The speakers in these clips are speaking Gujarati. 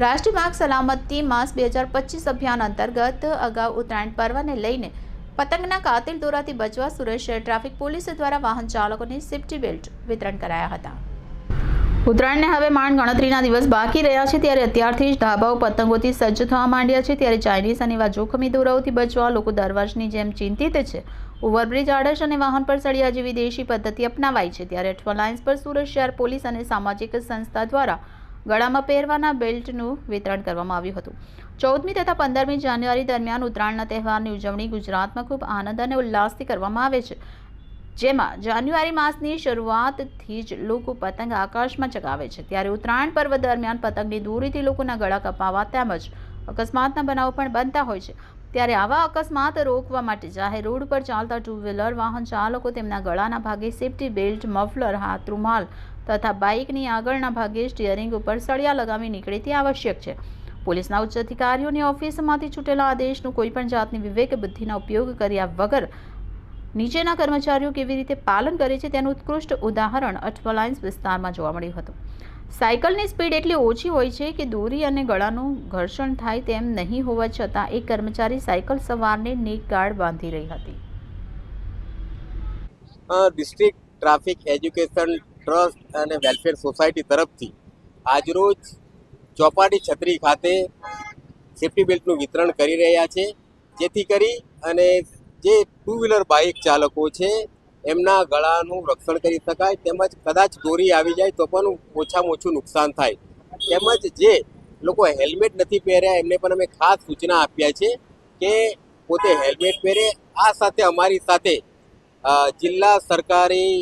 રાષ્ટ્રીય માર્ગ સલામતી માસ 2025 અભિયાન અંતર્ગત અગાઉ ઉત્તરાયણ પર્વને લઈને પતંગના કાતિલ દોરાથી બચવા સુરત શહેર ટ્રાફિક પોલીસ દ્વારા વાહન ચાલકોને સેફ્ટી બેલ્ટ વિતરણ કરાયા હતા। ઉત્તરાયણને હવે માંડ ગણતરીના દિવસ બાકી રહ્યા છે, ત્યારે અત્યારથી જ ધાબાઓ પતંગોથી સજ્જ થવા માંડ્યા છે। ત્યારે ચાઇનીઝ અને એવા જોખમી દોરાઓથી બચવા લોકો દર વર્ષની જેમ ચિંતિત છે। ઓવરબ્રિજ આડશ અને વાહન પર સળિયા જેવી દેશી પદ્ધતિ અપનાવાઈ છે, ત્યારે અઠવા લાઇન્સ પર સુરત શહેર પોલીસ અને સામાજિક સંસ્થા દ્વારા ગળામાં પહેરવાના બેલ્ટનું વિતરણ કરવામાં આવ્યું હતું। 14મી તથા 15મી જાન્યુઆરી દરમિયાન ઉત્તરાયણના તહેવારની ઉજવણી ગુજરાતમાં ખૂબ આનંદ અને ઉલ્લાસથી કરવામાં આવે છે, જેમાં જાન્યુઆરી માસની શરૂઆતથી જ લોકો પતંગ આકાશમાં ચગાવે છે। ત્યારે ઉત્તરાયણ પર્વ દરમિયાન પતંગની દોરીથી લોકોના ગળા કપાવા તેમજ અકસ્માતના બનાવો પણ બનતા હોય છે। ત્યારે આવા અકસ્માત રોકવા માટે જાહેર રોડ પર ચાલતા ટુ વ્હીલર વાહન ચાલકો તેમના ગળાના ભાગે સેફ્ટી બેલ્ટ, મફલર, હાથ રૂમાલ તથા બાઇકની આગળના ભાગે સ્ટીયરિંગ ઉપર સળિયા લગાવી નીકળે તે આવશ્યક છે। પોલીસના ઉચ્ચ અધિકારીઓની ઓફિસમાંથી છૂટેલા આદેશનું કોઈપણ જાતની વિવેક બુદ્ધિના ઉપયોગ કર્યા વગર નીચેના કર્મચારીઓ કેવી રીતે પાલન કરે છે તેનું ઉત્કૃષ્ટ ઉદાહરણ અઠવા લાઇન્સ વિસ્તારમાં જોવા મળ્યું હતું। સાયકલની સ્પીડ એટલી ઓછી હોય છે કે દોરી અને ગળાનું ઘર્ષણ થાય તેમ નહીં હોવા છતાં એક કર્મચારી સાયકલ સવારને નેક ગાર્ડ બાંધી રહી હતી। ડિસ્ટ્રિક્ટ ટ્રાફિક એજ્યુકેશન ટ્રસ્ટ અને વેલફેર સોસાયટી તરફથી આજરોજ ચોપાટી છત્રી ખાતે સેફ્ટી બેલ્ટનું વિતરણ કરી રહ્યા છે, જેથી કરી અને જે ટુ વ્હીલર બાઇક ચાલકો છે એમના ગળાનું રક્ષણ કરી શકાય, તેમજ કદાચ દોરી આવી જાય તો પણ ઓછામાં ઓછું નુકસાન થાય। તેમજ જે લોકો હેલ્મેટ નથી પહેર્યા એમને પણ અમે ખાસ સૂચના આપ્યા છે કે પોતે હેલ્મેટ પહેરે। આ સાથે અમારી સાથે જિલ્લા સરકારી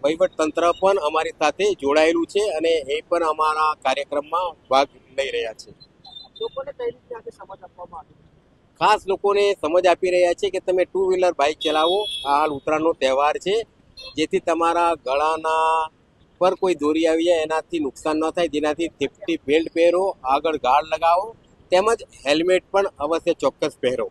વહીવટતંત્ર પણ અમારી સાથે જોડાયેલું છે અને એ પણ અમારા કાર્યક્રમમાં ભાગ લઈ રહ્યા છે। લોકોને કઈ રીતે આજે સમજ આપવામાં આવી? ખાસ લોકોને સમજ આપી રહ્યા છે કે તમે ટુ વ્હીલર બાઇક ચલાવો, હાલ ઉત્તરાયણનો તહેવાર છે, જેથી તમારા ગળાના પર કોઈ દોરી આવી જાય એનાથી નુકસાન ન થાય, જેનાથી સેફ્ટી બેલ્ટ પહેરો, આગળ ગાર્ડ લગાવો, તેમજ હેલ્મેટ પણ અવશ્ય ચોક્કસ પહેરો।